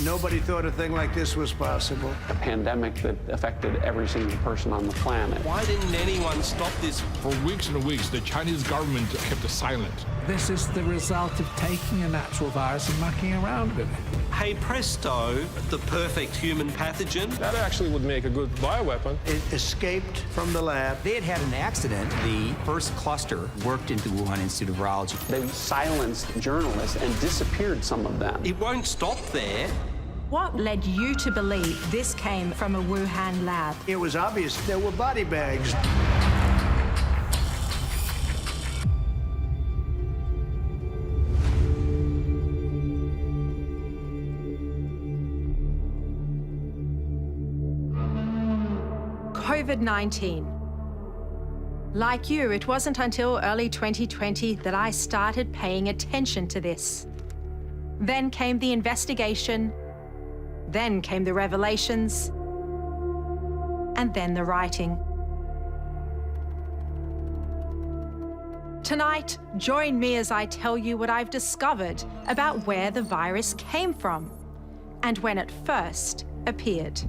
Nobody thought a thing like this was possible. A pandemic that affected every single person on the planet. Why didn't anyone stop this? For weeks and weeks, the Chinese government kept silent. This is the result of taking a natural virus and mucking around with it. Hey presto, the perfect human pathogen. That actually would make a good bioweapon. It escaped from the lab. They had an accident. The first cluster worked into the Wuhan Institute of Virology. They silenced journalists and disappeared some of them. It won't stop there. What led you to believe this came from a Wuhan lab? It was obvious there were body bags. COVID-19. Like you, it wasn't until early 2020 that I started paying attention to this. Then came the investigation, then came the revelations, and then the writing. Tonight, join me as I tell you what I've discovered about where the virus came from and when it first appeared.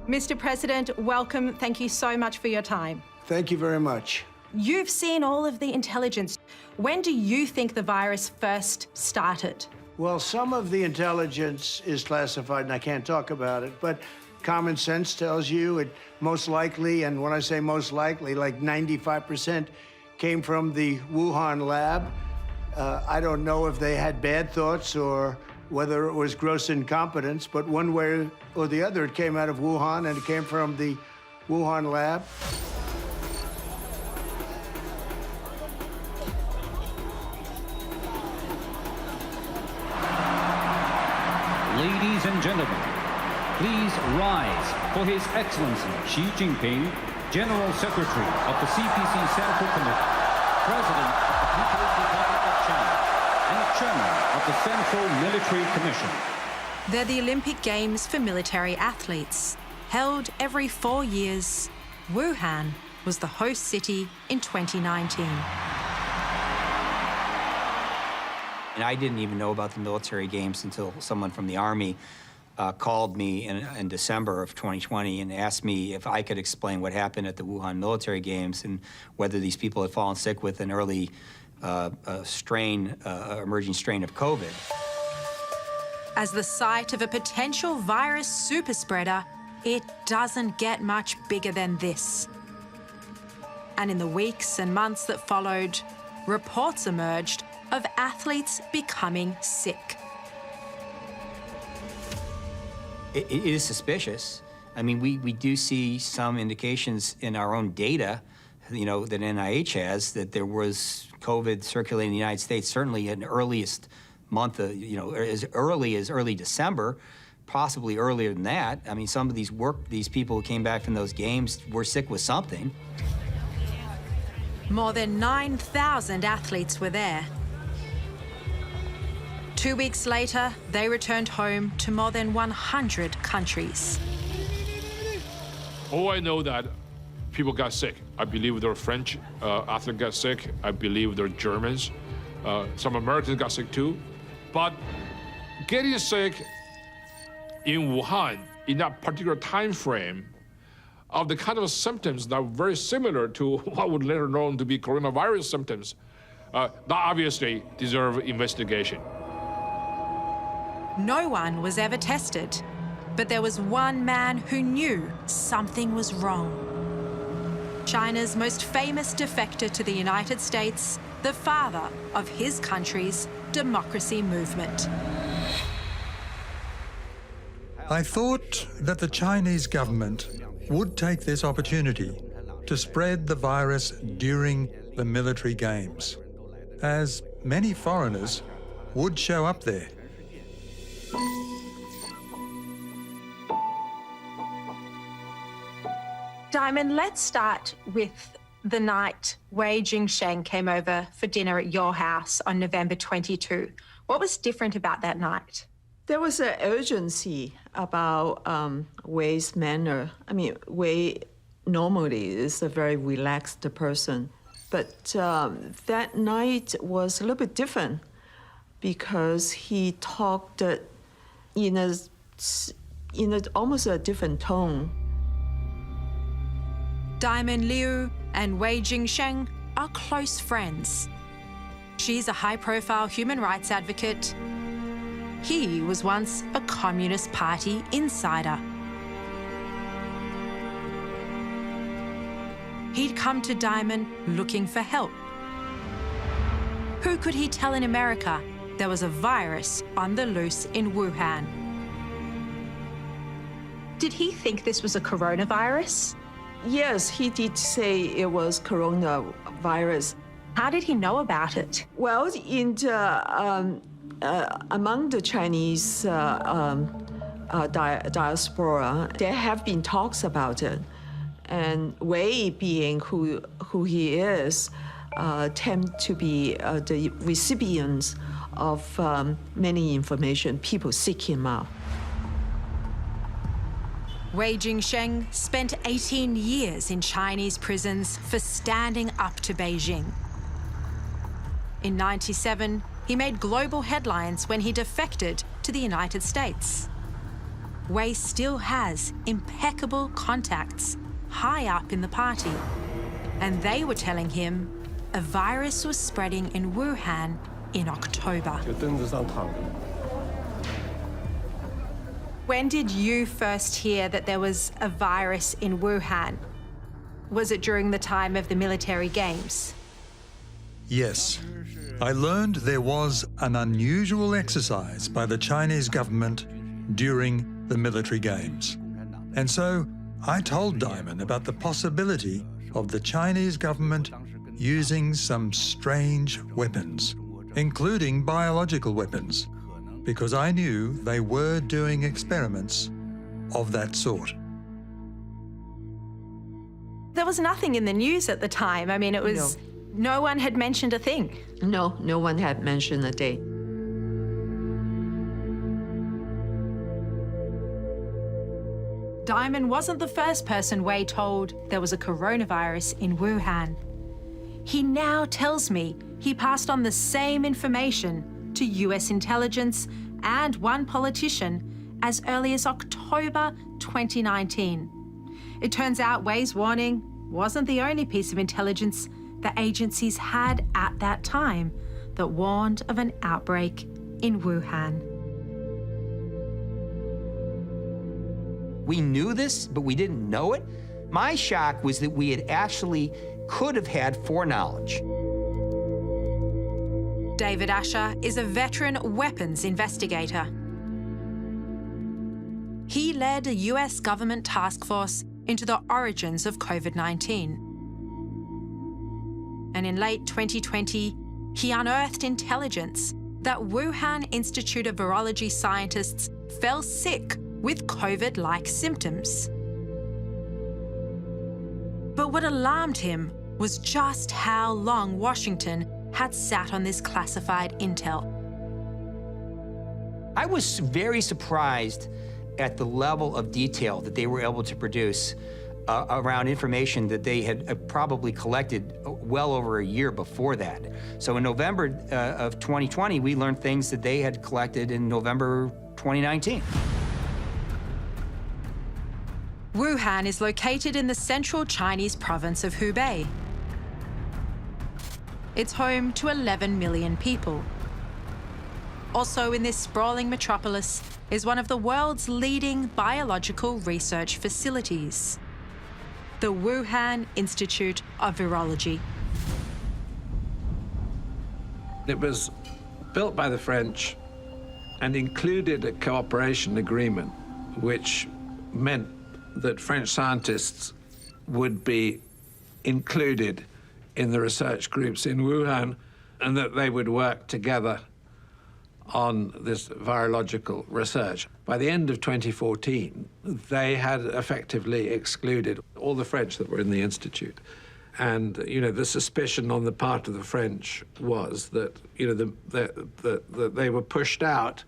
Mr. President, welcome. Thank you so much for your time. Thank you very much. You've seen all of the intelligence. When do you think the virus first started? Well, some of the intelligence is classified, and I can't talk about it, but common sense tells you it most likely, and when I say most likely, like 95% came from the Wuhan lab. I don't know if they had bad thoughts or whether it was gross incompetence, but one way or the other, it came out of Wuhan, and it came from the Wuhan lab. Ladies and gentlemen, please rise for His Excellency Xi Jinping, General Secretary of the CPC Central Committee, President of the People's Republic of China, and Chairman of the Central Military Commission. They're the Olympic Games for military athletes. Held every 4 years, Wuhan was the host city in 2019. And I didn't even know about the military games until someone from the Army called me in December of 2020 and asked me if I could explain what happened at the Wuhan military games and whether these people had fallen sick with an early emerging strain of COVID. As the site of a potential virus superspreader, it doesn't get much bigger than this. And in the weeks and months that followed, reports emerged of athletes becoming sick. It is suspicious. I mean, we do see some indications in our own data, you know, that NIH has, that there was COVID circulating in the United States, certainly in the earliest month of, you know, as early as early December, possibly earlier than that. I mean, some of these people who came back from those games were sick with something. More than 9,000 athletes were there. 2 weeks later, they returned home to more than 100 countries. Oh, I know that people got sick. I believe there were French athletes got sick. I believe there were Germans. Some Americans got sick too. But getting sick in Wuhan in that particular time frame of the kind of symptoms that are very similar to what would later known to be coronavirus symptoms, that obviously deserve investigation. No one was ever tested, but there was one man who knew something was wrong. China's most famous defector to the United States, the father of his country's democracy movement. I thought that the Chinese government would take this opportunity to spread the virus during the military games, as many foreigners would show up there. Diamond, let's start with the night Wei Jingsheng came over for dinner at your house on November 22. What was different about that night? There was an urgency about Wei's manner. I mean, Wei normally is a very relaxed person. But that night was a little bit different because he talked in almost a different tone. Diamond Liu and Wei Jingsheng are close friends. She's a high-profile human rights advocate. He was once a Communist Party insider. He'd come to Diamond looking for help. Who could he tell in America there was a virus on the loose in Wuhan? Did he think this was a coronavirus? Yes, he did say it was coronavirus. How did he know about it? Well, among the Chinese diaspora, there have been talks about it. And Wei, being who he is, tend to be the recipients of many information. People seek him out. Wei Jingsheng spent 18 years in Chinese prisons for standing up to Beijing. In '97, he made global headlines when he defected to the United States. Wei still has impeccable contacts high up in the party, and they were telling him a virus was spreading in Wuhan in October. When did you first hear that there was a virus in Wuhan? Was it during the time of the military games? Yes. I learned there was an unusual exercise by the Chinese government during the military games. And so I told Diamond about the possibility of the Chinese government using some strange weapons, including biological weapons, because I knew they were doing experiments of that sort. There was nothing in the news at the time. I mean, it was... No one had mentioned a thing. No, no one had mentioned a date. Diamond wasn't the first person Wei told there was a coronavirus in Wuhan. He now tells me he passed on the same information to US intelligence and one politician as early as October 2019. It turns out Wei's warning wasn't the only piece of intelligence the agencies had at that time that warned of an outbreak in Wuhan. We knew this, but we didn't know it. My shock was that we had actually could have had foreknowledge. David Asher is a veteran weapons investigator. He led a US government task force into the origins of COVID-19. And in late 2020, he unearthed intelligence that Wuhan Institute of Virology scientists fell sick with COVID-like symptoms. But what alarmed him was just how long Washington had sat on this classified intel. I was very surprised at the level of detail that they were able to produce around information that they had probably collected well over a year before that. So in November of 2020, we learned things that they had collected in November 2019. Wuhan is located in the central Chinese province of Hubei. It's home to 11 million people. Also in this sprawling metropolis is one of the world's leading biological research facilities, the Wuhan Institute of Virology. It was built by the French and included a cooperation agreement, which meant that French scientists would be included in the research groups in Wuhan and that they would work together on this virological research. By the end of 2014, they had effectively excluded all the French that were in the Institute. And, the suspicion on the part of the French was that, that they were pushed out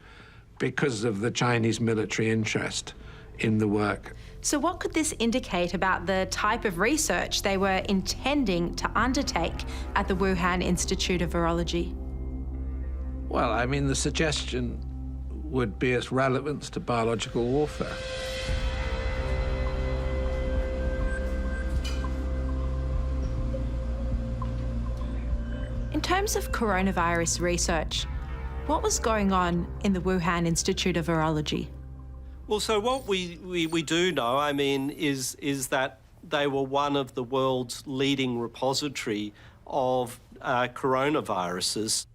because of the Chinese military interest in the work. So what could this indicate about the type of research they were intending to undertake at the Wuhan Institute of Virology? Well, I mean, the suggestion would be its relevance to biological warfare. In terms of coronavirus research, what was going on in the Wuhan Institute of Virology? Well, so what we do know, I mean, is that they were one of the world's leading repository of coronaviruses.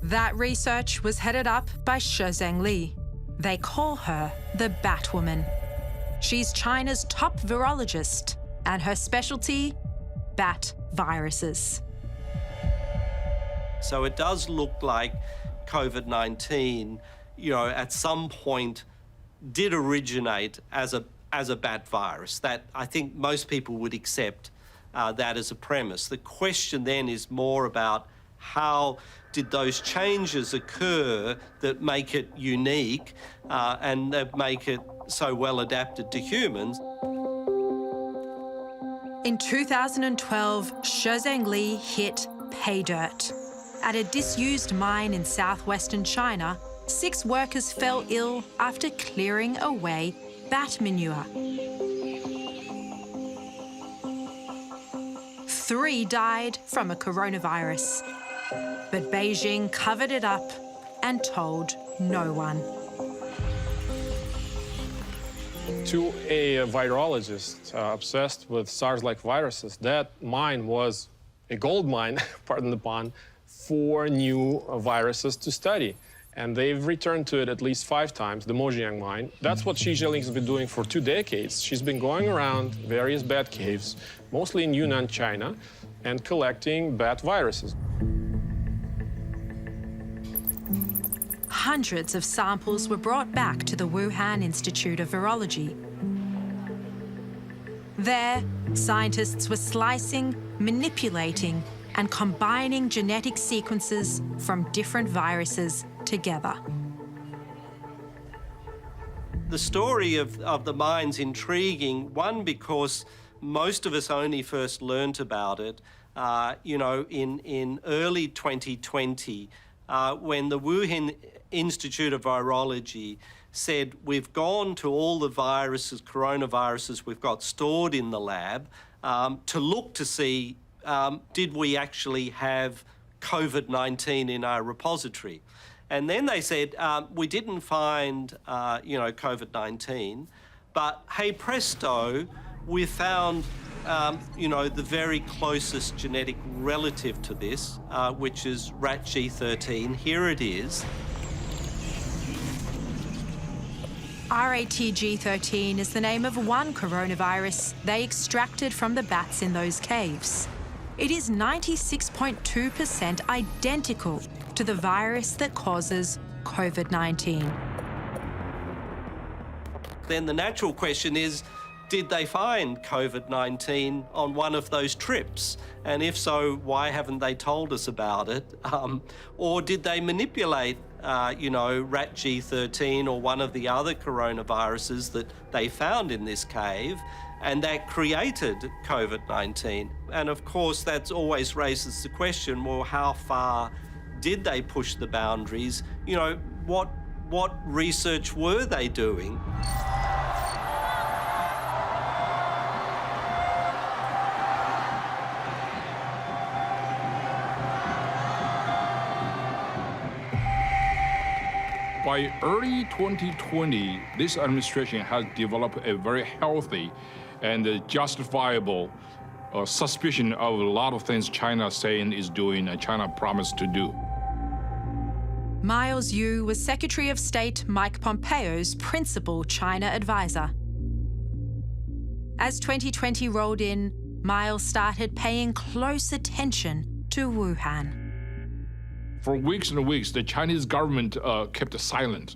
That research was headed up by Shozheng Li. They call her the Batwoman. She's China's top virologist, and her specialty, bat viruses. So it does look like COVID-19, at some point did originate as a bat virus. That I think most people would accept that as a premise. The question then is more about how did those changes occur that make it unique and that make it so well adapted to humans. In 2012, Shozheng Li hit pay dirt. At a disused mine in southwestern China, 6 workers fell ill after clearing away bat manure. 3 died from a coronavirus. But Beijing covered it up and told no one. To a virologist obsessed with SARS-like viruses, that mine was a gold mine, pardon the pun, for new viruses to study. And they've returned to it at least 5 times, the Mojiang mine. That's what Xi Jinping has been doing for 2 decades. She's been going around various bat caves, mostly in Yunnan, China, and collecting bat viruses. Hundreds of samples were brought back to the Wuhan Institute of Virology. There, scientists were slicing, manipulating, and combining genetic sequences from different viruses together. The story of the mine's intriguing, one, because most of us only first learnt about it, in early 2020, when the Wuhan Institute of Virology said, we've gone to all the viruses, coronaviruses we've got stored in the lab to look to see, did we actually have COVID-19 in our repository? And then they said, we didn't find, COVID-19, but hey presto, we found, the very closest genetic relative to this, which is rat G13. Here it is. RATG13 is the name of one coronavirus they extracted from the bats in those caves. It is 96.2% identical to the virus that causes COVID-19. Then the natural question is, did they find COVID-19 on one of those trips? And if so, why haven't they told us about it? Or did they manipulate, rat G13 or one of the other coronaviruses that they found in this cave, and that created COVID-19? And of course, that always raises the question, well, how far did they push the boundaries? What research were they doing? By early 2020, this administration has developed a very healthy and justifiable suspicion of a lot of things China is saying is doing and China promised to do. Miles Yu was Secretary of State Mike Pompeo's principal China advisor. As 2020 rolled in, Miles started paying close attention to Wuhan. For weeks and weeks, the Chinese government kept silent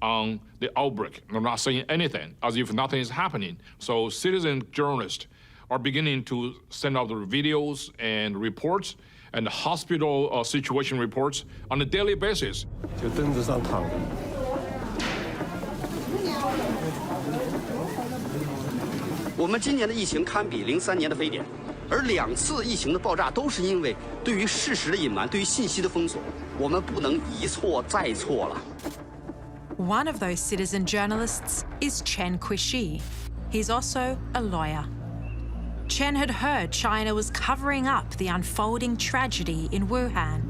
on the outbreak. They're not saying anything, as if nothing is happening. So citizen journalists are beginning to send out their videos and reports and hospital situation reports on a daily basis. 我们今年的疫情堪比03年的非典，而2次疫情的爆炸都是因为对于事实的隐瞒，对于信息的封锁。我们不能一错再错了。 One of those citizen journalists is Chen Kuishi. He's also a lawyer. Chen had heard China was covering up the unfolding tragedy in Wuhan.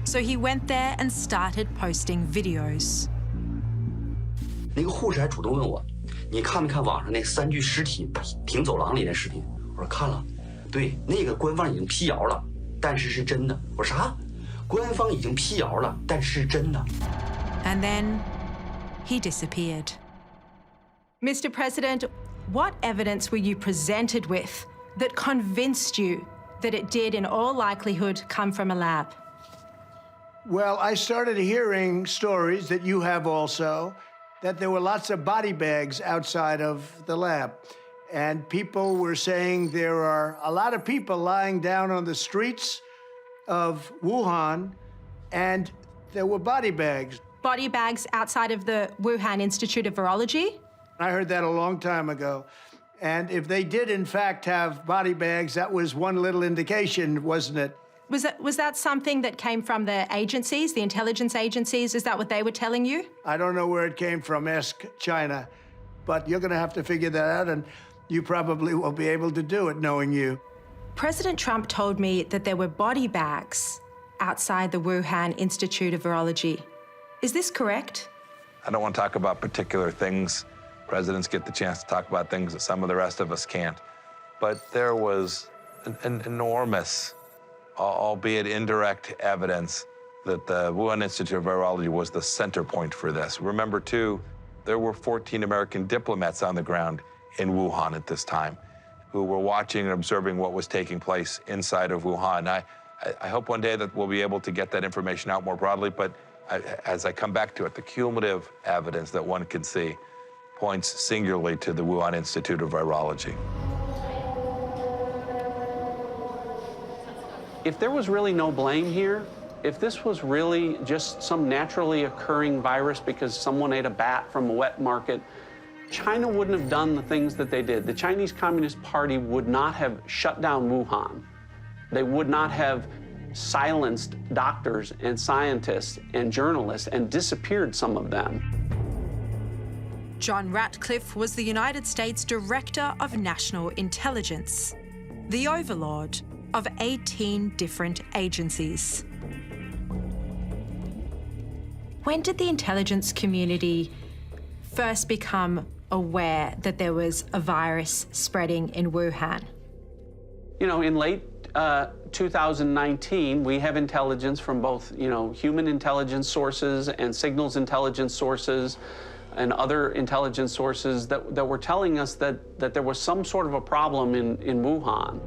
So he went there and started posting videos. 那个护士还主动问我，你看没看网上那3具尸体停走廊里的视频？我说看了，对，那个官方已经辟谣了，但是是真的。我说啥？官方已经辟谣了，但是真的。 And then he disappeared. Mr. President, what evidence were you presented with that convinced you that it did, in all likelihood, come from a lab? Well, I started hearing stories that you have also, that there were lots of body bags outside of the lab. And people were saying there are a lot of people lying down on the streets of Wuhan, and there were body bags. Body bags outside of the Wuhan Institute of Virology? I heard that a long time ago. And if they did, in fact, have body bags, that was one little indication, wasn't it? Was that something that came from the agencies, the intelligence agencies? Is that what they were telling you? I don't know where it came from. Ask China. But you're going to have to figure that out, and you probably won't be able to do it, knowing you. President Trump told me that there were body bags outside the Wuhan Institute of Virology. Is this correct? I don't want to talk about particular things. Presidents get the chance to talk about things that some of the rest of us can't. But there was an enormous, albeit indirect, evidence that the Wuhan Institute of Virology was the center point for this. Remember, too, there were 14 American diplomats on the ground in Wuhan at this time who were watching and observing what was taking place inside of Wuhan. I hope one day that we'll be able to get that information out more broadly, but as I come back to it, the cumulative evidence that one could see points singularly to the Wuhan Institute of Virology. If there was really no blame here, if this was really just some naturally occurring virus because someone ate a bat from a wet market, China wouldn't have done the things that they did. The Chinese Communist Party would not have shut down Wuhan. They would not have silenced doctors and scientists and journalists and disappeared some of them. John Ratcliffe was the United States Director of National Intelligence, the overlord of 18 different agencies. When did the intelligence community first become aware that there was a virus spreading in Wuhan? You know, in late 2019, we have intelligence from both, human intelligence sources and signals intelligence sources and other intelligence sources that were telling us that there was some sort of a problem in Wuhan.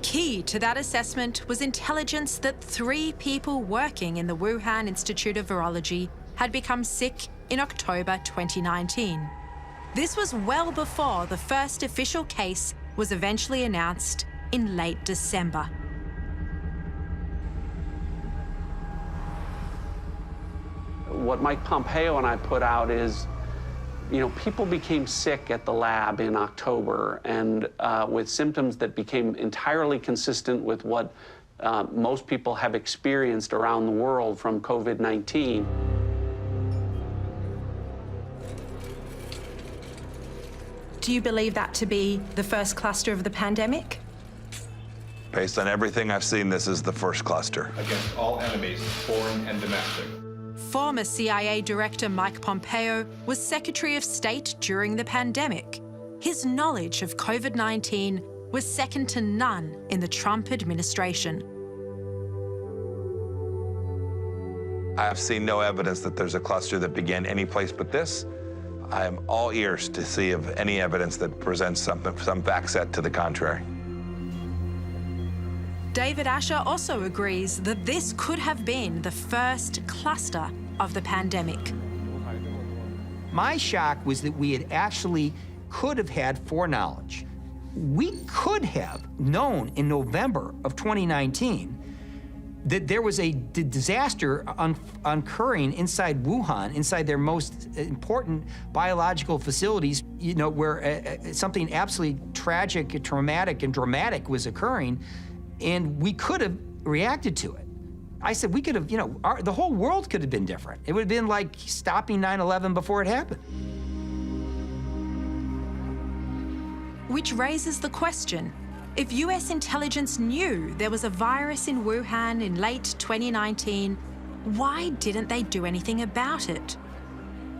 Key to that assessment was intelligence that 3 people working in the Wuhan Institute of Virology had become sick in October 2019. This was well before the first official case was eventually announced in late December. What Mike Pompeo and I put out is, people became sick at the lab in October and with symptoms that became entirely consistent with what most people have experienced around the world from COVID-19. Do you believe that to be the first cluster of the pandemic? Based on everything I've seen, this is the first cluster. Against all enemies, foreign and domestic. Former CIA Director Mike Pompeo was Secretary of State during the pandemic. His knowledge of COVID-19 was second to none in the Trump administration. I have seen no evidence that there's a cluster that began any place but this. I am all ears to see of any evidence that presents some fact set to the contrary. David Asher also agrees that this could have been the first cluster of the pandemic. My shock was that we had actually could have had foreknowledge. We could have known in November of 2019 that there was a disaster occurring inside Wuhan, inside their most important biological facilities, you know, where something absolutely tragic, traumatic, and dramatic was occurring, and we could have reacted to it. I said we could have, you know, the whole world could have been different. It would have been like stopping 9/11 before it happened. Which raises the question, if US intelligence knew there was a virus in Wuhan in late 2019, why didn't they do anything about it?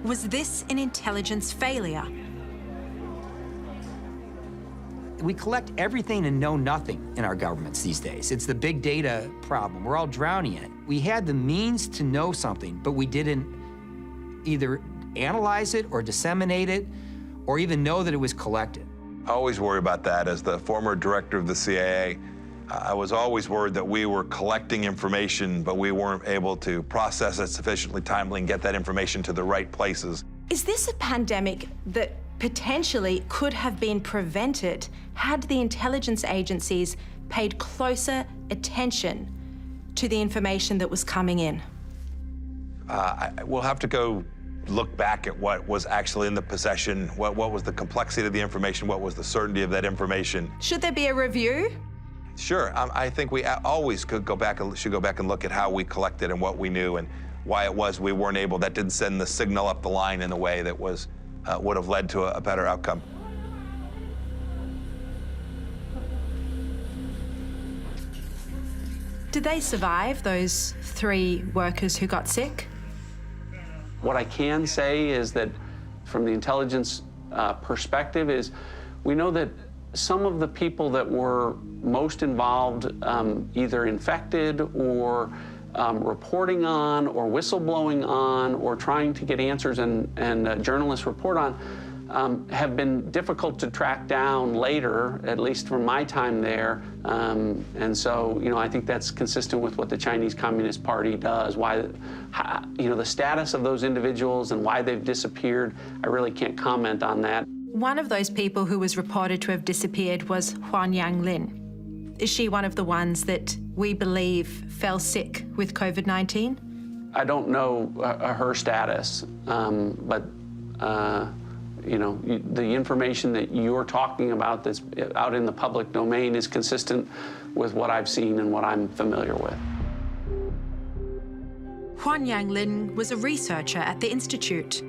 Was this an intelligence failure? We collect everything and know nothing in our governments these days. It's the big data problem. We're all drowning in it. We had the means to know something, but we didn't either analyze it or disseminate it or even know that it was collected. I always worry about that. As the former director of the CIA, I was always worried that we were collecting information, but we weren't able to process it sufficiently timely and get that information to the right places. Is this a pandemic that potentially could have been prevented had the intelligence agencies paid closer attention to the information that was coming in? We'll have to go look back at what was actually in the possession, what was the complexity of the information, what was the certainty of that information. Should there be a review? Sure, I think we always should go back and look at how we collected and what we knew and why it was we weren't able, that didn't send the signal up the line in a way that was, would have led to a better outcome. Did they survive, those 3 workers who got sick? What I can say is that from the intelligence perspective is we know that some of the people that were most involved, either infected or reporting on or whistleblowing on or trying to get answers and journalists report on, have been difficult to track down later, at least from my time there. And so, you know, I think that's consistent with what the Chinese Communist Party does. Why, you know, the status of those individuals and why they've disappeared, I really can't comment on that. One of those people who was reported to have disappeared was Huan Yanglin. Is she one of the ones that we believe fell sick with COVID-19? I don't know her status, but you know, the information that you're talking about that's out in the public domain is consistent with what I've seen and what I'm familiar with. Huan Yanglin was a researcher at the Institute.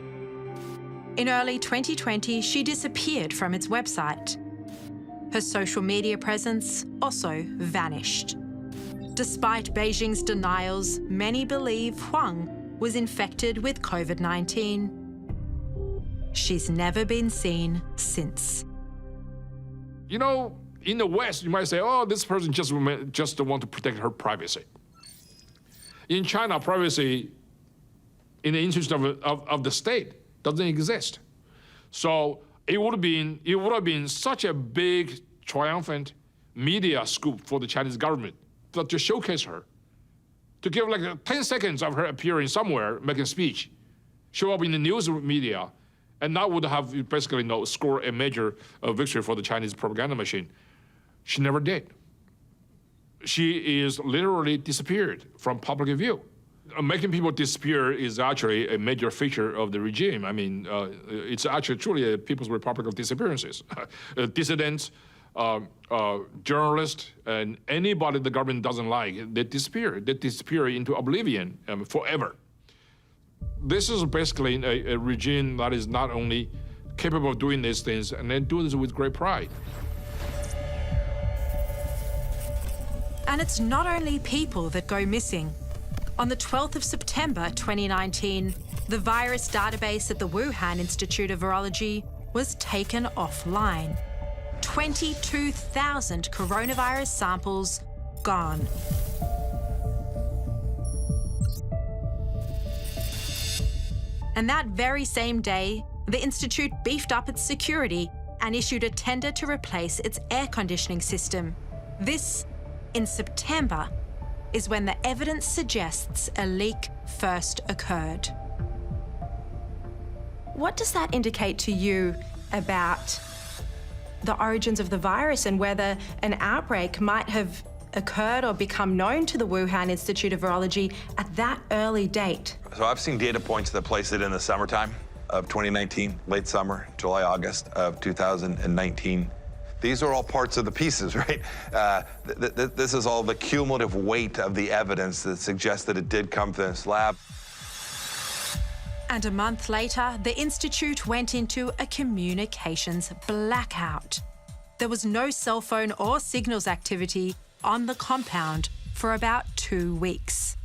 In early 2020, she disappeared from its website. Her social media presence also vanished. Despite Beijing's denials, many believe Huang was infected with COVID-19. She's never been seen since. You know, in the West, you might say, oh, this person just want to protect her privacy. In China, privacy in the interest of the state doesn't exist. So it would have been such a big, triumphant media scoop for the Chinese government to showcase her, to give like 10 seconds of her appearing somewhere, making a speech, show up in the news media, and that would have basically scored a major victory for the Chinese propaganda machine. She never did. She is literally disappeared from public view. Making people disappear is actually a major feature of the regime. I mean, it's actually truly a People's Republic of disappearances. Dissidents, journalists, and anybody the government doesn't like, they disappear. They disappear into oblivion forever. This is basically a regime that is not only capable of doing these things, and then do this with great pride. And it's not only people that go missing. On the 12th of September 2019, the virus database at the Wuhan Institute of Virology was taken offline. 22,000 coronavirus samples gone. And that very same day, the Institute beefed up its security and issued a tender to replace its air conditioning system. This, in September, is when the evidence suggests a leak first occurred. What does that indicate to you about the origins of the virus and whether an outbreak might have occurred or become known to the Wuhan Institute of Virology at that early date? So I've seen data points that place it in the summertime of 2019, late summer, July, August of 2019. These are all parts of the pieces, right? This is all the cumulative weight of the evidence that suggests that it did come from this lab. And a month later, the Institute went into a communications blackout. There was no cell phone or signals activity on the compound for about 2 weeks.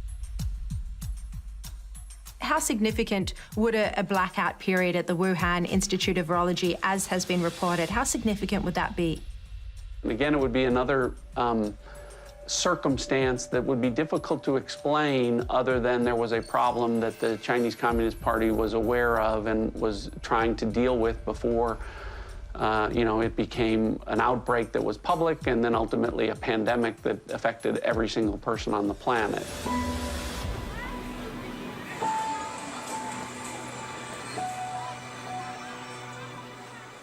How significant would a blackout period at the Wuhan Institute of Virology, as has been reported, how significant would that be? Again, it would be another circumstance that would be difficult to explain other than there was a problem that the Chinese Communist Party was aware of and was trying to deal with before it became an outbreak that was public and then ultimately a pandemic that affected every single person on the planet.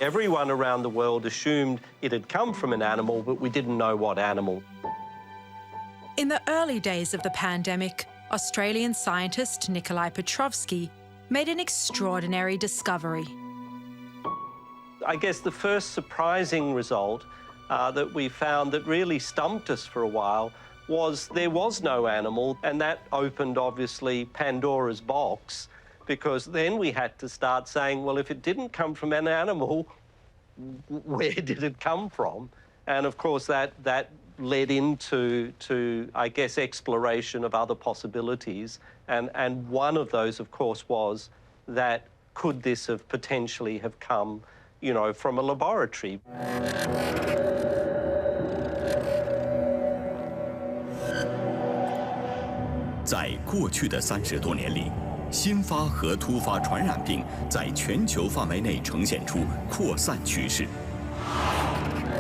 Everyone around the world assumed it had come from an animal, but we didn't know what animal. In the early days of the pandemic, Australian scientist Nikolai Petrovsky made an extraordinary discovery. I guess the first surprising result that we found that really stumped us for a while was there was no animal, and that opened, obviously, Pandora's box, because then we had to start saying, well, if it didn't come from an animal, where did it come from? And, of course, that led into, I guess, exploration of other possibilities. And one of those, of course, was that could this have potentially have come, from a laboratory? 在过去的30多年里，新发和突发传染病在全球范围内呈现出扩散趋势。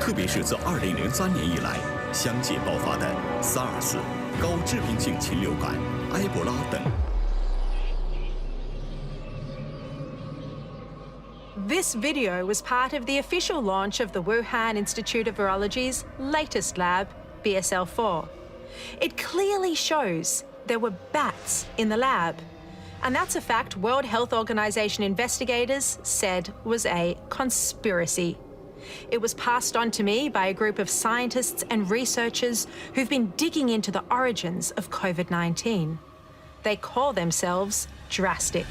特别是自2003年以来，相继爆发的 SARS、高致病性禽流感、埃博拉等。 This video was part of the official launch of the Wuhan Institute of Virology's latest lab, BSL-4. It clearly shows there were bats in the lab. And that's a fact World Health Organization investigators said was a conspiracy. It was passed on to me by a group of scientists and researchers who've been digging into the origins of COVID-19. They call themselves Drastic.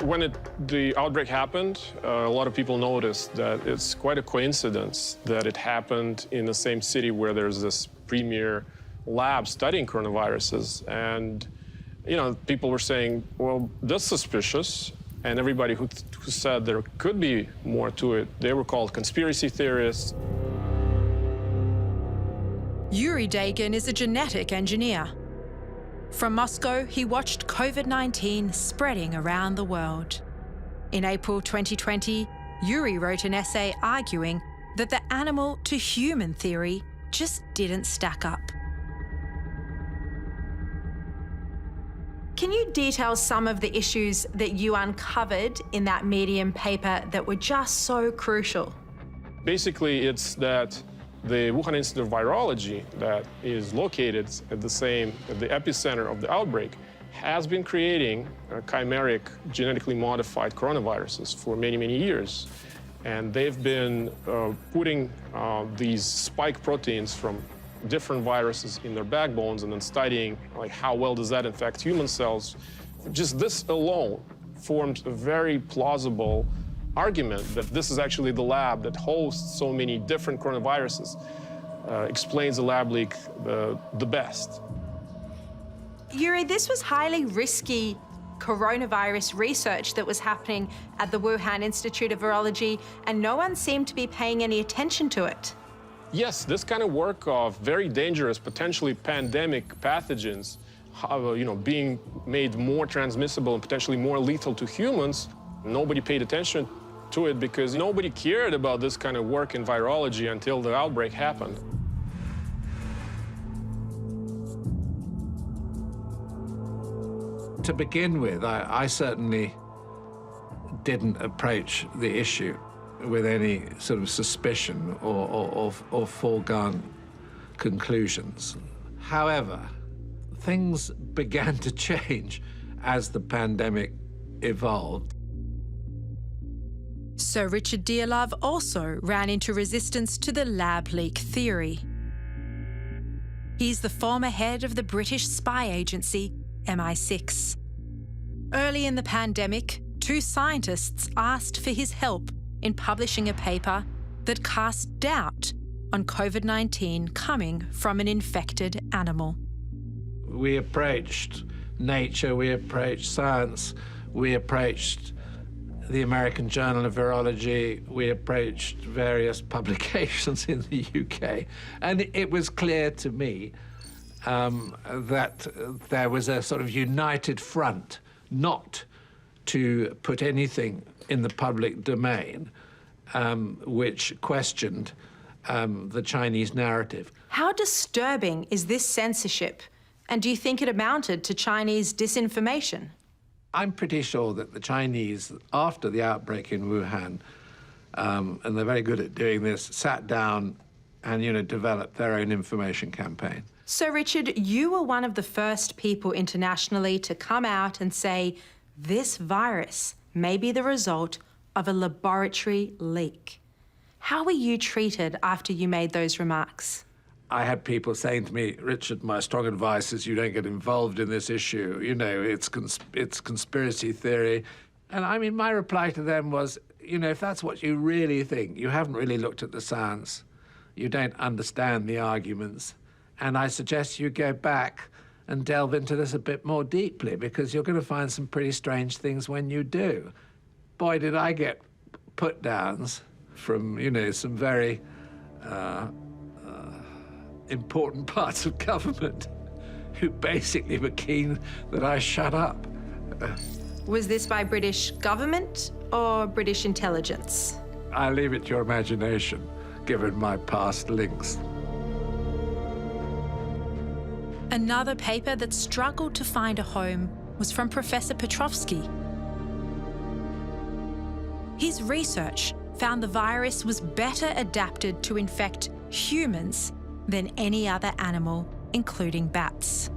When the outbreak happened, a lot of people noticed that it's quite a coincidence that it happened in the same city where there's this premier lab studying coronaviruses. And, people were saying, well, that's suspicious. And everybody who said there could be more to it, they were called conspiracy theorists. Yuri Dagan is a genetic engineer. From Moscow, he watched COVID-19 spreading around the world. In April 2020, Yuri wrote an essay arguing that the animal-to-human theory just didn't stack up. Can you detail some of the issues that you uncovered in that Medium paper that were just so crucial? Basically, it's that the Wuhan Institute of Virology, that is located at the epicenter of the outbreak, has been creating chimeric, genetically modified coronaviruses for many, many years. And they've been putting these spike proteins from different viruses in their backbones and then studying how well does that infect human cells. Just this alone formed a very plausible argument that this is actually the lab that hosts so many different coronaviruses, explains the lab leak the best. Yuri, this was highly risky coronavirus research that was happening at the Wuhan Institute of Virology, and no one seemed to be paying any attention to it. Yes, this kind of work of very dangerous, potentially pandemic pathogens, being made more transmissible and potentially more lethal to humans, nobody paid attention to it because nobody cared about this kind of work in virology until the outbreak happened. To begin with, I certainly didn't approach the issue with any sort of suspicion or foregone conclusions. However, things began to change as the pandemic evolved. So Richard Dearlove also ran into resistance to the lab leak theory. He's the former head of the British spy agency, MI6. Early in the pandemic, 2 scientists asked for his help in publishing a paper that cast doubt on COVID-19 coming from an infected animal. We approached Nature, we approached Science, we approached the American Journal of Virology, we approached various publications in the UK, and it was clear to me that there was a sort of united front not to put anything in the public domain which questioned the Chinese narrative. How disturbing is this censorship? And do you think it amounted to Chinese disinformation? I'm pretty sure that the Chinese, after the outbreak in Wuhan, and they're very good at doing this, sat down and, developed their own information campaign. So, Richard, you were one of the first people internationally to come out and say this virus may be the result of a laboratory leak. How were you treated after you made those remarks? I had people saying to me, Richard, my strong advice is you don't get involved in this issue. It's conspiracy theory. And I mean, my reply to them was, if that's what you really think, you haven't really looked at the science. You don't understand the arguments. And I suggest you go back and delve into this a bit more deeply, because you're going to find some pretty strange things when you do. Boy, did I get put-downs from, some very important parts of government who basically were keen that I shut up. Was this by British government or British intelligence? I leave it to your imagination, given my past links. Another paper that struggled to find a home was from Professor Petrovsky. His research found the virus was better adapted to infect humans than any other animal, including bats.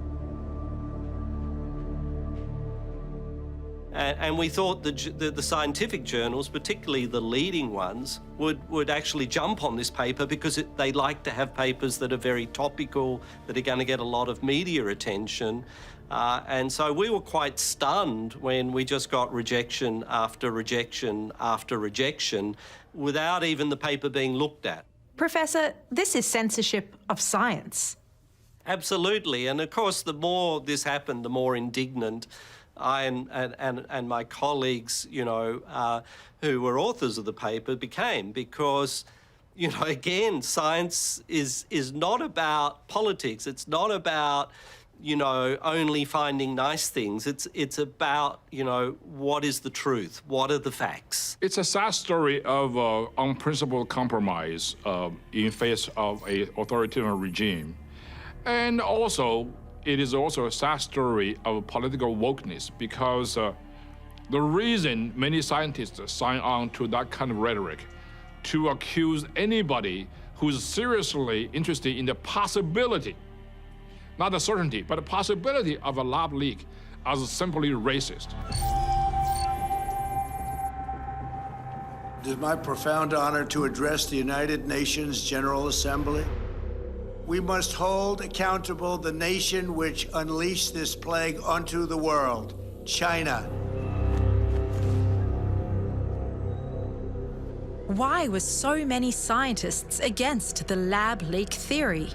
And we thought the scientific journals, particularly the leading ones, would actually jump on this paper because they like to have papers that are very topical, that are going to get a lot of media attention. And so we were quite stunned when we just got rejection after rejection after rejection without even the paper being looked at. Professor, this is censorship of science. Absolutely. And of course, the more this happened, the more indignant I and my colleagues, who were authors of the paper became, because, again, science is not about politics. It's not about, only finding nice things. It's about, what is the truth? What are the facts? It's a sad story of unprincipled compromise in face of an authoritarian regime. And also, it is also a sad story of political wokeness, because the reason many scientists sign on to that kind of rhetoric, to accuse anybody who's seriously interested in the possibility, not the certainty, but the possibility of a lab leak, as simply racist. It is my profound honor to address the United Nations General Assembly. We must hold accountable the nation which unleashed this plague onto the world, China. Why were so many scientists against the lab leak theory?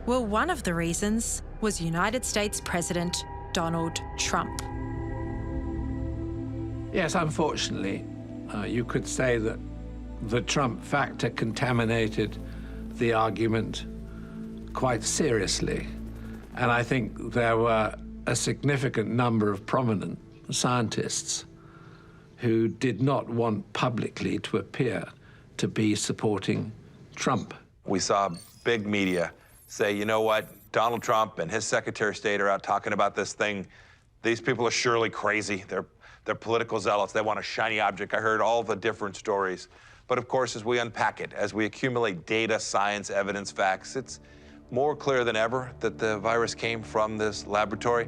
Well, one of the reasons was United States President Donald Trump. Yes, unfortunately, you could say that the Trump factor contaminated the argument quite seriously. And I think there were a significant number of prominent scientists who did not want publicly to appear to be supporting Trump. We saw big media say, you know what, Donald Trump and his Secretary of State are out talking about this thing. These people are surely crazy. They're political zealots. They want a shiny object. I heard all the different stories. But of course, as we unpack it, as we accumulate data, science, evidence, facts, it's more clear than ever that the virus came from this laboratory.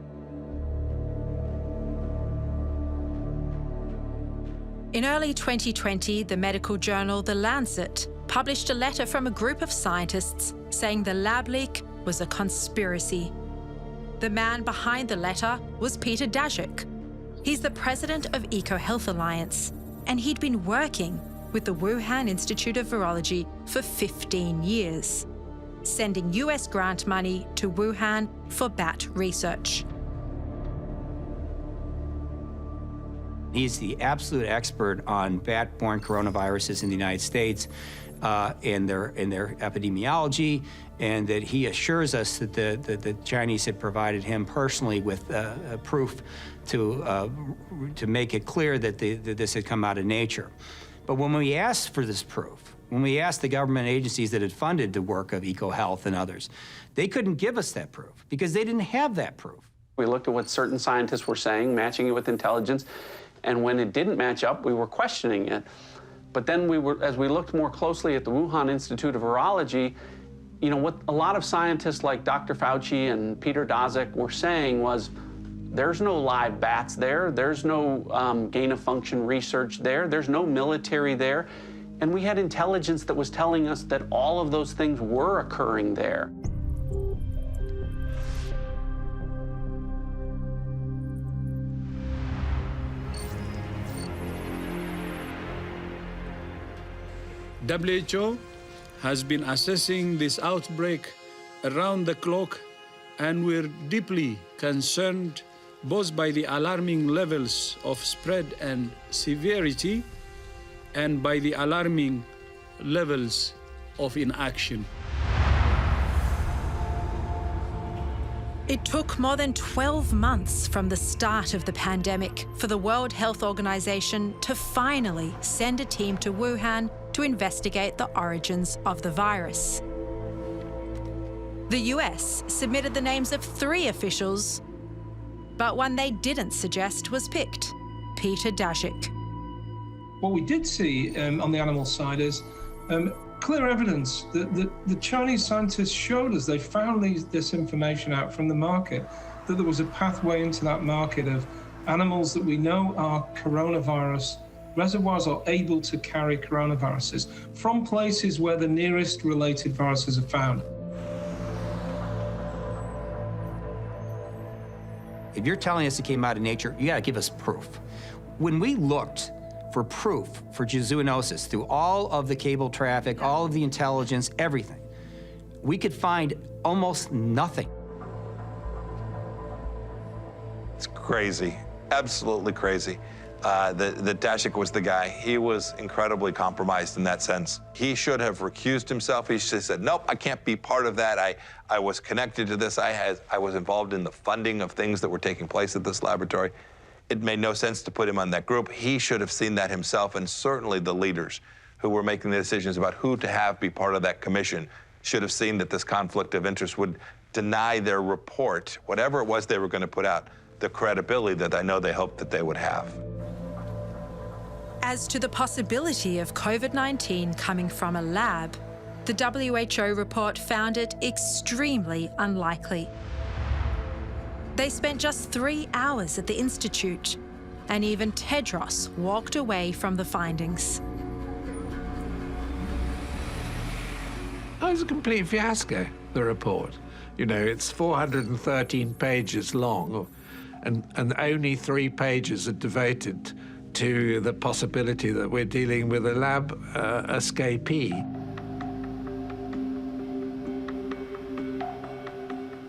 In early 2020, the medical journal The Lancet published a letter from a group of scientists saying the lab leak was a conspiracy. The man behind the letter was Peter Daszak. He's the president of EcoHealth Alliance, and he'd been working with the Wuhan Institute of Virology for 15 years, sending US grant money to Wuhan for bat research. He's the absolute expert on bat-borne coronaviruses in the United States and their epidemiology, and that he assures us that the Chinese had provided him personally with proof to make it clear that this had come out of nature. But when we asked for this proof, when we asked the government agencies that had funded the work of EcoHealth and others, they couldn't give us that proof because they didn't have that proof. We looked at what certain scientists were saying, matching it with intelligence, and when it didn't match up, we were questioning it. But then as we looked more closely at the Wuhan Institute of Virology, you know, what a lot of scientists like Dr. Fauci and Peter Daszak were saying was, there's no live bats there, there's no gain-of-function research there, there's no military there, and we had intelligence that was telling us that all of those things were occurring there. WHO has been assessing this outbreak around the clock, and we're deeply concerned both by the alarming levels of spread and severity and by the alarming levels of inaction. It took more than 12 months from the start of the pandemic for the World Health Organization to finally send a team to Wuhan to investigate the origins of the virus. The US submitted the names of 3 officials, but one they didn't suggest was picked, Peter Daszak. What we did see on the animal side is clear evidence that the Chinese scientists showed us. They found this information out from the market, that there was a pathway into that market of animals that we know are coronavirus reservoirs, are able to carry coronaviruses from places where the nearest related viruses are found. If you're telling us it came out of nature, you gotta give us proof. When we looked for proof for zoonosis through all of the cable traffic, all of the intelligence, everything, we could find almost nothing. It's crazy, absolutely crazy. That Daszak was the guy. He was incredibly compromised in that sense. He should have recused himself. He should have said, nope, I can't be part of that. I was connected to this. I was involved in the funding of things that were taking place at this laboratory. It made no sense to put him on that group. He should have seen that himself, and certainly the leaders who were making the decisions about who to have be part of that commission should have seen that this conflict of interest would deny their report, whatever it was they were going to put out, the credibility that I know they hoped that they would have. As to the possibility of COVID-19 coming from a lab, the WHO report found it extremely unlikely. They spent just 3 hours at the Institute, and even Tedros walked away from the findings. Oh, it's a complete fiasco, the report. You know, it's 413 pages long, and only 3 pages are devoted to the possibility that we're dealing with a lab escapee.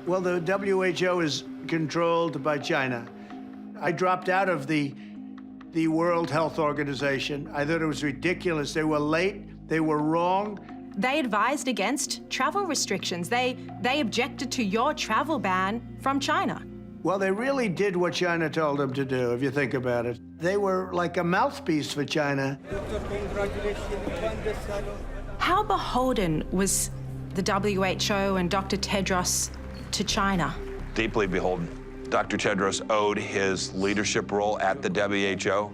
Well, the WHO is controlled by China. I dropped out of the World Health Organization. I thought it was ridiculous. They were late, they were wrong. They advised against travel restrictions. They objected to your travel ban from China. Well, they really did what China told them to do, if you think about it. They were like a mouthpiece for China. How beholden was the WHO and Dr. Tedros to China? Deeply beholden. Dr. Tedros owed his leadership role at the WHO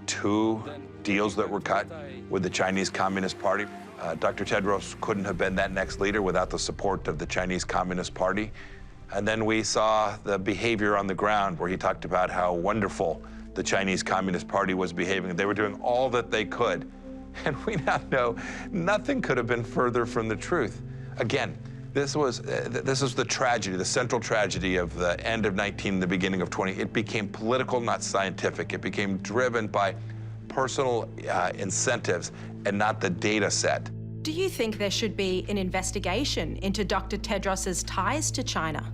to deals that were cut with the Chinese Communist Party. Dr. Tedros couldn't have been that next leader without the support of the Chinese Communist Party. And then we saw the behavior on the ground where he talked about how wonderful the Chinese Communist Party was behaving. They were doing all that they could. And we now know nothing could have been further from the truth. Again, this was the tragedy, the central tragedy of the end of 19, the beginning of 20. It became political, not scientific. It became driven by personal incentives and not the data set. Do you think there should be an investigation into Dr. Tedros's ties to China?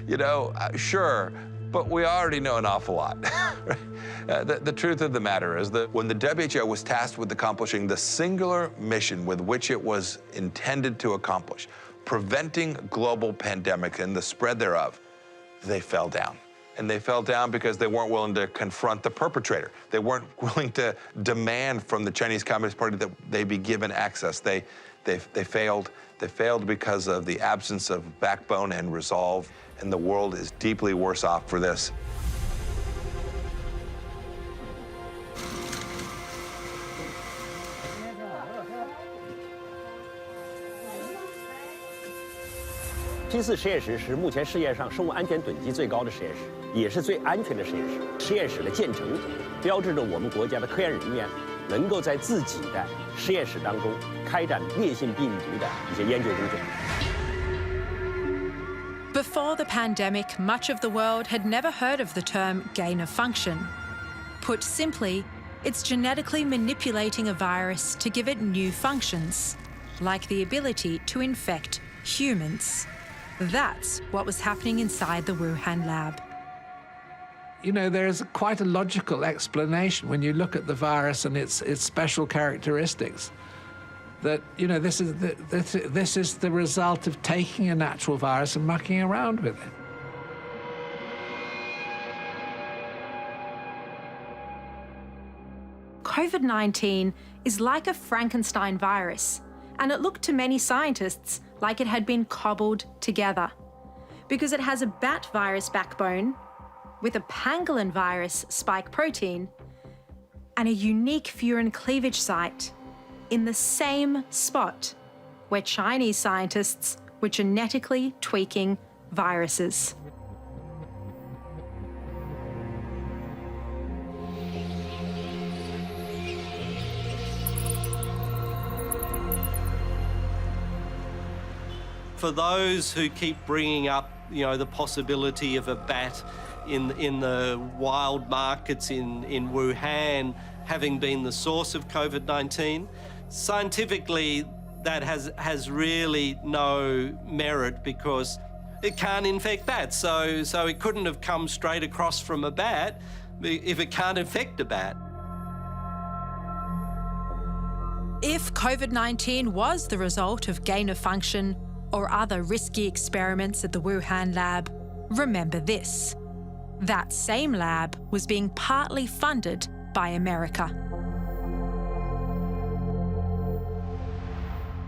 You know, sure, but we already know an awful lot. The truth of the matter is that when the WHO was tasked with accomplishing the singular mission with which it was intended to accomplish, preventing global pandemic and the spread thereof, they fell down. And they fell down because they weren't willing to confront the perpetrator. They weren't willing to demand from the Chinese Communist Party that they be given access. They failed. They failed because of the absence of backbone and resolve, and the world is deeply worse off for this. P4实验室是目前世界上生物安全等级最高的实验室，也是最安全的实验室。实验室的建成，标志着我们国家的科研人员能够在自己的实验室当中开展烈性病毒的一些研究工作。Before the pandemic, much of the world had never heard of the term gain of function. Put simply, it's genetically manipulating a virus to give it new functions, like the ability to infect humans. That's what was happening inside the Wuhan lab. You know, there's quite a logical explanation when you look at the virus and its special characteristics. That, you know, this is the result of taking a natural virus and mucking around with it. COVID-19 is like a Frankenstein virus, and it looked to many scientists like it had been cobbled together, because it has a bat virus backbone with a pangolin virus spike protein and a unique furin cleavage site in the same spot where Chinese scientists were genetically tweaking viruses. For those who keep bringing up, you know, the possibility of a bat in the wild markets in Wuhan having been the source of COVID-19, scientifically that has really no merit because it can't infect bats. So it couldn't have come straight across from a bat if it can't infect a bat. If COVID-19 was the result of gain of function or other risky experiments at the Wuhan lab, remember this: that same lab was being partly funded by America.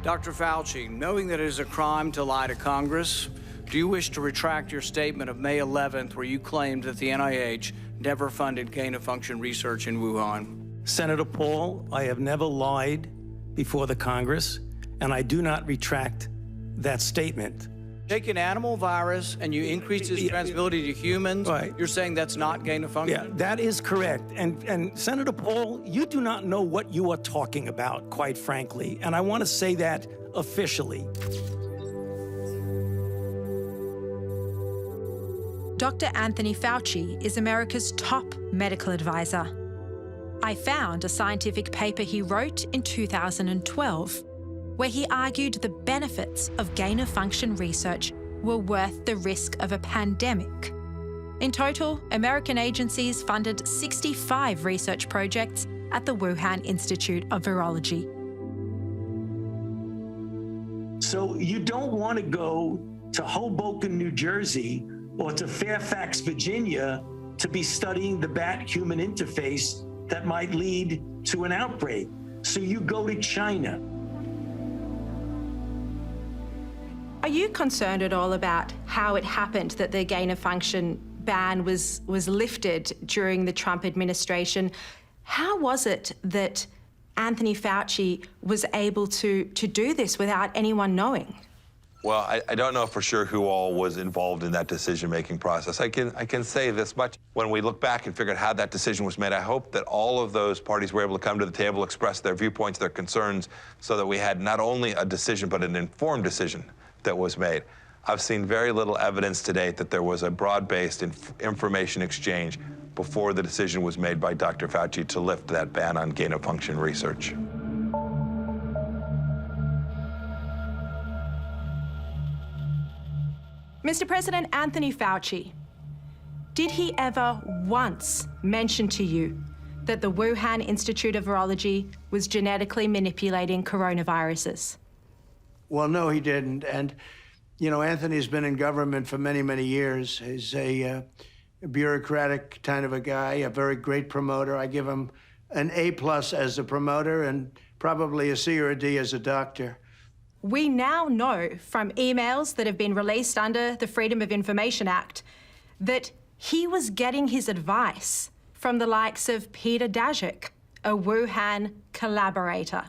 Dr. Fauci, knowing that it is a crime to lie to Congress, do you wish to retract your statement of May 11th where you claimed that the NIH never funded gain-of-function research in Wuhan? Senator Paul, I have never lied before the Congress, and I do not retract that statement. Take an animal virus and you increase its transmissibility to humans, right. You're saying that's not gain-of-function? Yeah, that is correct. And Senator Paul, you do not know what you are talking about, quite frankly, and I want to say that officially. Dr. Anthony Fauci is America's top medical advisor. I found a scientific paper he wrote in 2012 where he argued the benefits of gain-of-function research were worth the risk of a pandemic. In total, American agencies funded 65 research projects at the Wuhan Institute of Virology. So you don't want to go to Hoboken, New Jersey, or to Fairfax, Virginia, to be studying the bat-human interface that might lead to an outbreak. So you go to China. Are you concerned at all about how it happened that the gain-of-function ban was lifted during the Trump administration? How was it that Anthony Fauci was able to do this without anyone knowing? Well, I don't know for sure who all was involved in that decision-making process. I can say this much. When we look back and figure out how that decision was made, I hope that all of those parties were able to come to the table, express their viewpoints, their concerns, so that we had not only a decision, but an informed decision that was made. I've seen very little evidence to date that there was a broad-based information exchange before the decision was made by Dr. Fauci to lift that ban on gain-of-function research. Mr. President, Anthony Fauci, did he ever once mention to you that the Wuhan Institute of Virology was genetically manipulating coronaviruses? Well, no, he didn't. And, you know, Anthony's been in government for many, many years. He's a bureaucratic kind of a guy, a very great promoter. I give him an A+ as a promoter and probably a C or a D as a doctor. We now know from emails that have been released under the Freedom of Information Act that he was getting his advice from the likes of Peter Daszak, a Wuhan collaborator.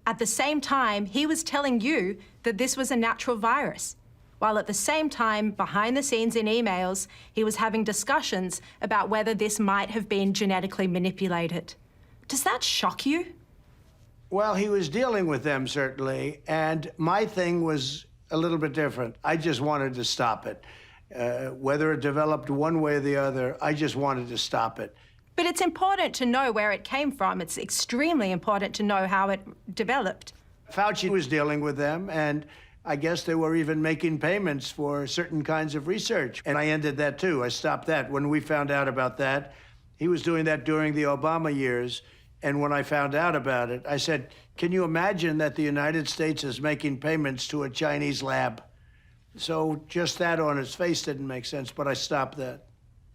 At the same time, he was telling you that this was a natural virus, while at the same time, behind the scenes in emails, he was having discussions about whether this might have been genetically manipulated. Does that shock you? Well, he was dealing with them, certainly, and my thing was a little bit different. I just wanted to stop it. Whether it developed one way or the other, I just wanted to stop it. But it's important to know where it came from. It's extremely important to know how it developed. Fauci was dealing with them, and I guess they were even making payments for certain kinds of research. And I ended that, too. I stopped that. When we found out about that, he was doing that during the Obama years. And when I found out about it, I said, can you imagine that the United States is making payments to a Chinese lab? So just that on its face didn't make sense, but I stopped that.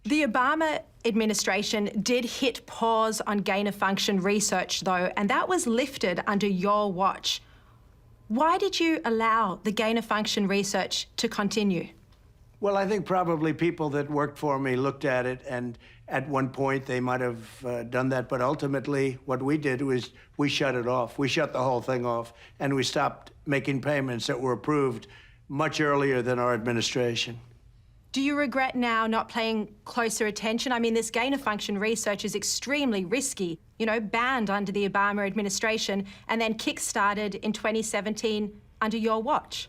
The Obama administration did hit pause on gain-of-function research, though, and that was lifted under your watch. Why did you allow the gain-of-function research to continue? Well, I think probably people that worked for me looked at it, and at one point they might have done that, but ultimately what we did was we shut it off. We shut the whole thing off, and we stopped making payments that were approved much earlier than our administration. Do you regret now not paying closer attention? I mean, this gain-of-function research is extremely risky, you know, banned under the Obama administration and then kick-started in 2017 under your watch.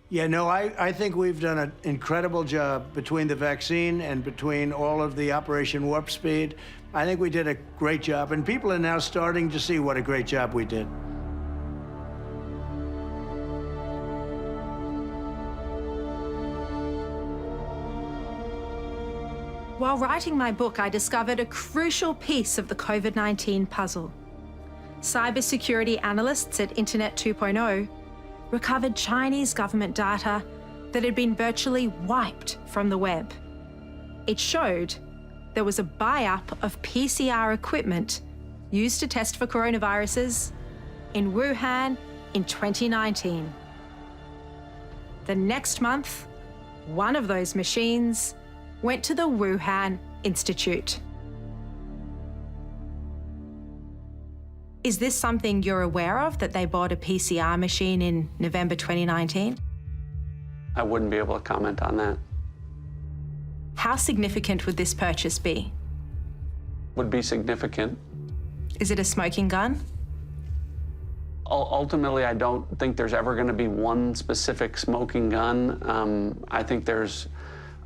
Yeah, no, I think we've done an incredible job between the vaccine and between all of the Operation Warp Speed. I think we did a great job, and people are now starting to see what a great job we did. While writing my book, I discovered a crucial piece of the COVID-19 puzzle. Cybersecurity analysts at Internet 2.0 recovered Chinese government data that had been virtually wiped from the web. It showed there was a buy-up of PCR equipment used to test for coronaviruses in Wuhan in 2019. The next month, one of those machines went to the Wuhan Institute. Is this something you're aware of, that they bought a PCR machine in November 2019? I wouldn't be able to comment on that. How significant would this purchase be? Would be significant. Is it a smoking gun? Ultimately, I don't think there's ever going to be one specific smoking gun. I think there's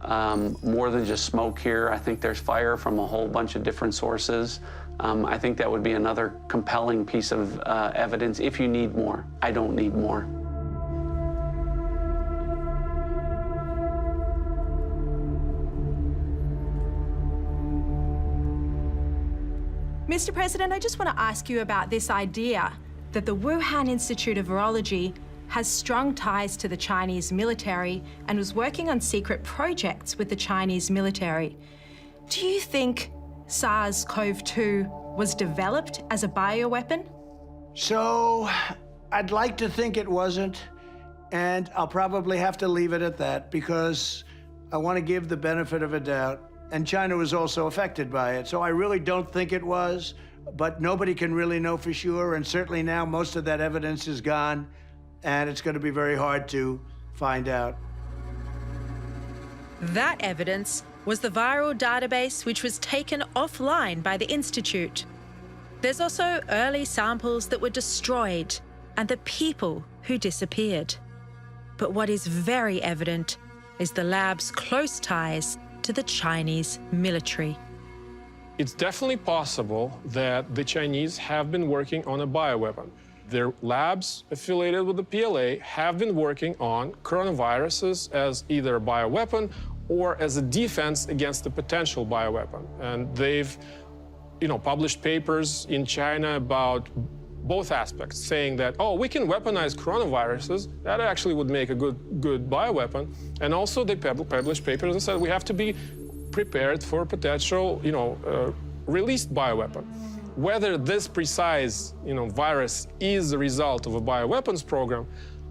more than just smoke here. I think there's fire from a whole bunch of different sources. I think that would be another compelling piece of evidence if you need more. I don't need more. Mr. President, I just want to ask you about this idea that the Wuhan Institute of Virology has strong ties to the Chinese military and was working on secret projects with the Chinese military. Do you think SARS-CoV-2 was developed as a bioweapon? So, I'd like to think it wasn't, and I'll probably have to leave it at that because I want to give the benefit of a doubt. and China was also affected by it. So I really don't think it was, but nobody can really know for sure, and certainly now most of that evidence is gone, and it's going to be very hard to find out. That evidence was the viral database which was taken offline by the Institute. There's also early samples that were destroyed and the people who disappeared. But what is very evident is the lab's close ties to the Chinese military. It's definitely possible that the Chinese have been working on a bioweapon. Their labs affiliated with the PLA have been working on coronaviruses as either a bioweapon or as a defense against a potential bioweapon. And they've, published papers in China about both aspects, saying that, oh, we can weaponize coronaviruses. That actually would make a good bioweapon. And also they published papers that said we have to be prepared for potential, released bioweapon. Whether this precise, virus is the result of a bioweapons program,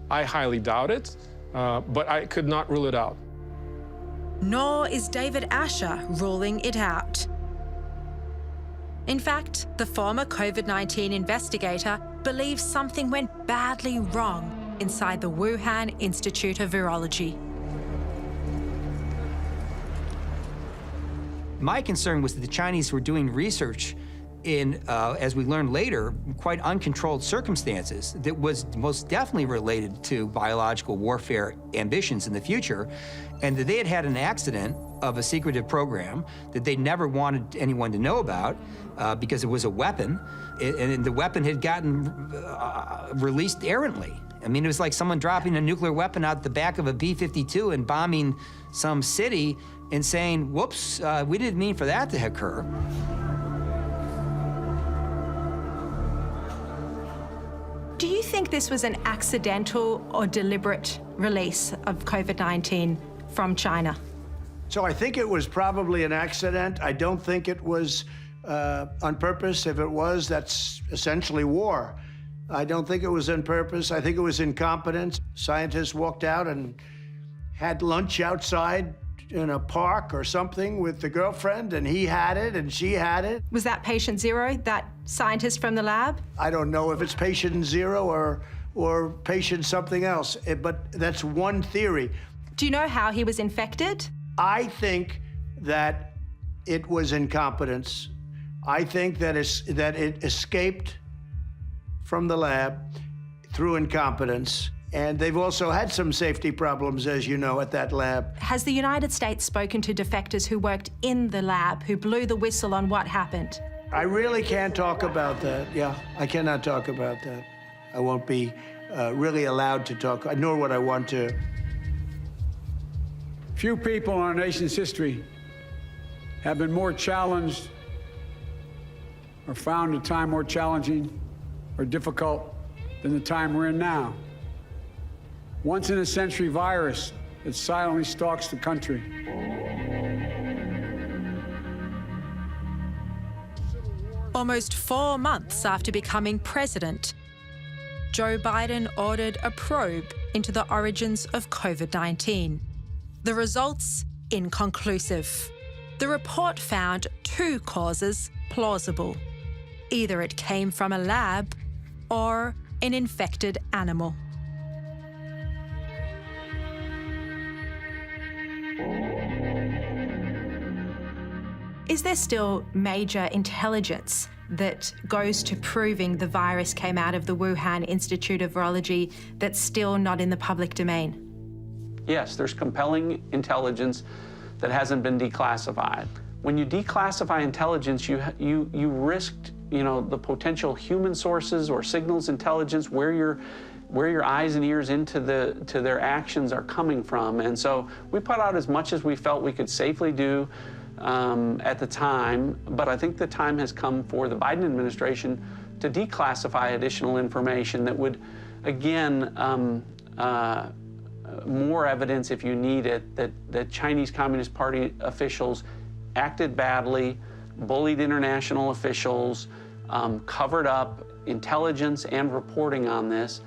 I highly doubt it, but I could not rule it out. Nor is David Asher ruling it out. In fact, the former COVID-19 investigator believes something went badly wrong inside the Wuhan Institute of Virology. My concern was that the Chinese were doing research in, as we learned later, quite uncontrolled circumstances that was most definitely related to biological warfare ambitions in the future, and that they had had an accident of a secretive program that they never wanted anyone to know about because it was a weapon, and the weapon had gotten released errantly. I mean, it was like someone dropping a nuclear weapon out the back of a B-52 and bombing some city and saying, whoops, we didn't mean for that to occur. Do you think this was an accidental or deliberate release of COVID-19 from China? So I think it was probably an accident. I don't think it was on purpose. If it was, that's essentially war. I don't think it was on purpose. I think it was incompetence. Scientists walked out and had lunch outside in a park or something with the girlfriend, and he had it and she had it. Was that patient zero, that scientist from the lab? I don't know if it's patient zero or patient something else, but that's one theory. Do you know how he was infected? I think that it was incompetence. I think that it escaped from the lab through incompetence. And they've also had some safety problems, as you know, at that lab. Has the United States spoken to defectors who worked in the lab, who blew the whistle on what happened? I really can't talk about that. Yeah, I cannot talk about that. I won't be really allowed to talk, nor would I want to. Few people in our nation's history have been more challenged or found a time more challenging or difficult than the time we're in now. Once-in-a-century virus that silently stalks the country. Almost 4 months after becoming president, Joe Biden ordered a probe into the origins of COVID-19. The results inconclusive. The report found 2 causes plausible. Either it came from a lab or an infected animal. Is there still major intelligence that goes to proving the virus came out of the Wuhan Institute of Virology that's still not in the public domain? Yes, there's compelling intelligence that hasn't been declassified. When you declassify intelligence, you risked, the potential human sources or signals intelligence, where your eyes and ears to their actions are coming from. And so we put out as much as we felt we could safely do at the time, but I think the time has come for the Biden administration to declassify additional information that would, again, more evidence if you need it, that Chinese Communist Party officials acted badly, bullied international officials, covered up intelligence and reporting on this.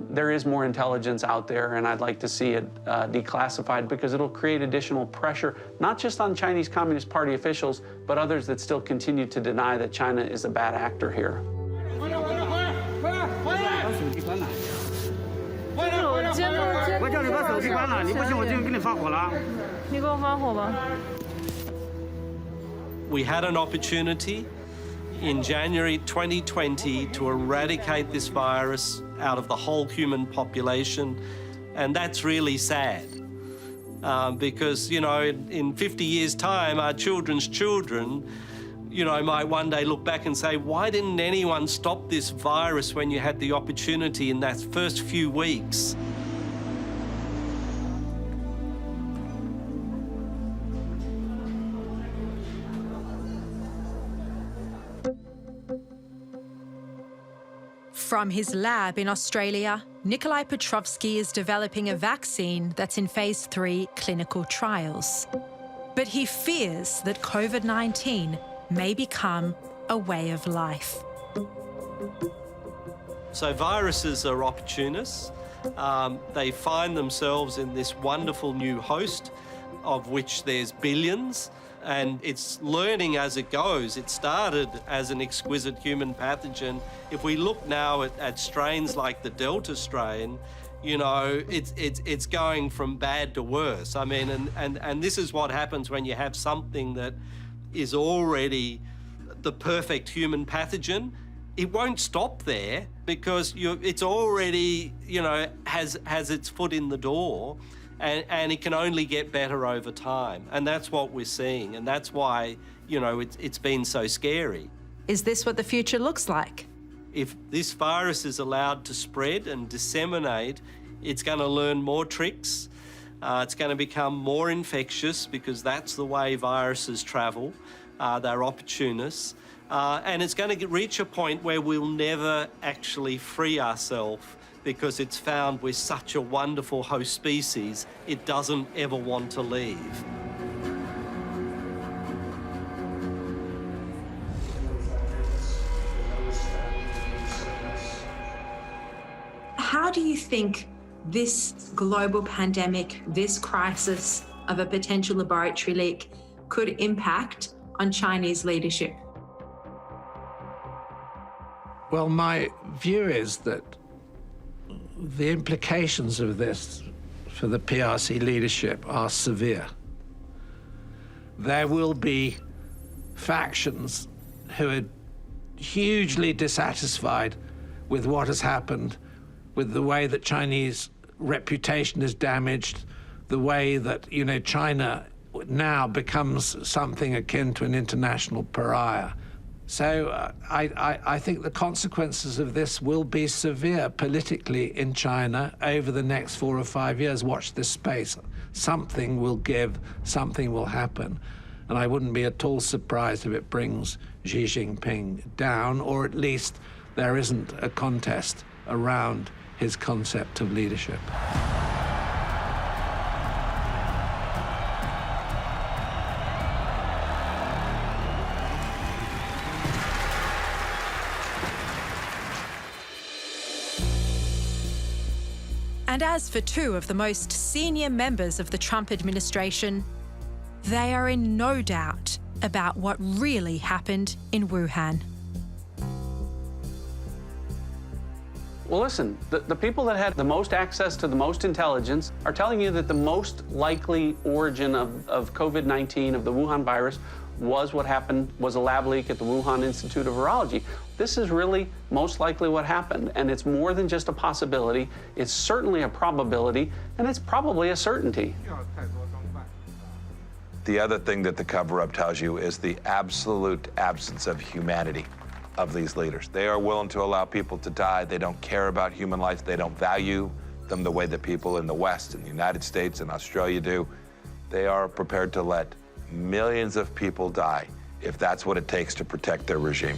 there is more intelligence out there, and I'd like to see it declassified because it'll create additional pressure, not just on Chinese Communist Party officials, but others that still continue to deny that China is a bad actor here. We had an opportunity in January 2020 to eradicate this virus out of the whole human population, and that's really sad. Because, you know, in 50 years' time, our children's children, you know, might one day look back and say, why didn't anyone stop this virus when you had the opportunity in that first few weeks? From his lab in Australia, Nikolai Petrovsky is developing a vaccine that's in phase 3 clinical trials. But he fears that COVID-19 may become a way of life. So viruses are opportunists. They find themselves in this wonderful new host, of which there's billions, and it's learning as it goes. It started as an exquisite human pathogen. If we look now at strains like the Delta strain, you know, it's going from bad to worse. I mean, and this is what happens when you have something that is already the perfect human pathogen. It won't stop there because it's already, you know, has its foot in the door. And it can only get better over time. And that's what we're seeing. And that's why, you know, it's been so scary. Is this what the future looks like? If this virus is allowed to spread and disseminate, it's going to learn more tricks. It's going to become more infectious because that's the way viruses travel. They're opportunists. And it's going to reach a point where we'll never actually free ourselves because it's found we're such a wonderful host species, it doesn't ever want to leave. How do you think this global pandemic, this crisis of a potential laboratory leak could impact on Chinese leadership? Well, my view is that the implications of this for the PRC leadership are severe. There will be factions who are hugely dissatisfied with what has happened, with the way that Chinese reputation is damaged, the way that, you know, China now becomes something akin to an international pariah. So I think the consequences of this will be severe politically in China over the next 4 or 5 years. Watch this space. Something will give, something will happen. And I wouldn't be at all surprised if it brings Xi Jinping down, or at least there isn't a contest around his concept of leadership. And as for two of the most senior members of the Trump administration, they are in no doubt about what really happened in Wuhan. Well, listen, the people that had the most access to the most intelligence are telling you that the most likely origin of COVID-19, of the Wuhan virus, was what happened, was a lab leak at the Wuhan Institute of Virology. This is really most likely what happened, and it's more than just a possibility. It's certainly a probability, and it's probably a certainty. The other thing that the cover-up tells you is the absolute absence of humanity of these leaders. They are willing to allow people to die. They don't care about human life. They don't value them the way that people in the West, in the United States, and Australia do. They are prepared to let millions of people die if that's what it takes to protect their regime.